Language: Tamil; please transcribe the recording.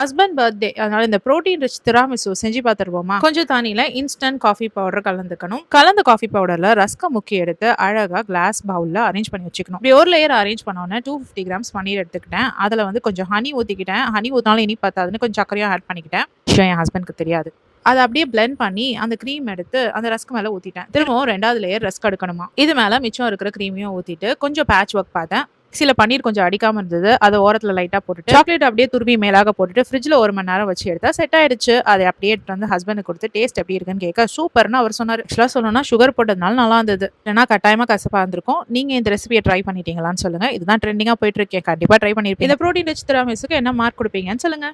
Husband birthday. அதனால இந்த புரோட்டீன் ரிச் திராமிசு செஞ்சு பார்த்துருவோமா? கொஞ்சம் தண்ணீல இன்ஸ்டன்ட் காஃபி பவுடர் கலந்துக்கணும். கலந்த காஃபி பவுடர்ல ரஸ்க முக்கி எடுத்து அழகா கிளாஸ் பவுல்ல அரேஞ்ச் பண்ணி வச்சுக்கணும். இப்படி ஒரு லேயர் அரேஞ்ச் பண்ணோனே 250 கிராம்ஸ் பன்னீர் எடுத்துக்கிட்டேன். அதுல வந்து கொஞ்சம் ஹனி ஊத்திக்கிட்டேன். ஹனி ஊத்தினாலும் இனிப்பு பத்தாதுன்னு கொஞ்சம் சர்க்கரையும் ஆட் பண்ணிக்கிட்டேன். விஷயம் என் ஹஸ்பண்ட்க்கு தெரியாது. அத அப்படியே பிளெண்ட் பண்ணி அந்த கிரீம் எடுத்து அந்த ரஸ்க் மேல ஊத்திட்டேன். திரும்பவும் 2வது லேயர் ரஸ்க் எடுக்கணுமா. இது மேல மிச்சம் இருக்கிற கிரீமையும் ஊத்திட்டு கொஞ்சம் பேட்ச் ஒர்க் பார்த்தேன். சில பன்னீர் கொஞ்சம் அடிக்காம இருந்தது. அத ஓரத்துல லைட்டா போட்டுட்டு சாக்லேட் அப்படியே துருவி மேலாக போட்டுட்டு ஃப்ரிட்ஜ்ல 1 மணி நேரம் வச்சு எடுத்தா செட் ஆயிடுச்சு. அதை அப்படியே எடுத்துட்டு வந்து ஹஸ்பண்டுக்கு குடுத்து டேஸ்ட் எப்படி இருக்குன்னு கேட்க சூப்பர்ன்னு அவர் சொன்னாரு. ஆக்சுவலா சொல்லணும்னா சுகர் போட்டதுனால நல்லா இருந்தது. இல்லன்னா கட்டாயமா கசப்பா இருந்திருக்கும். நீங்க இந்த ரெசிபிய ட்ரை பண்ணிட்டீங்களான்னு சொல்லுங்க. இதுதான் ட்ரெண்டிங்கா போயிட்டு இருக்கேன். கண்டிப்பா ட்ரை பண்ணிருப்பீங்க. இந்த புரோட்டீன் ரிச் திராமிசுக்கு என்ன மார்க் குடுப்பீங்கன்னு சொல்லுங்க.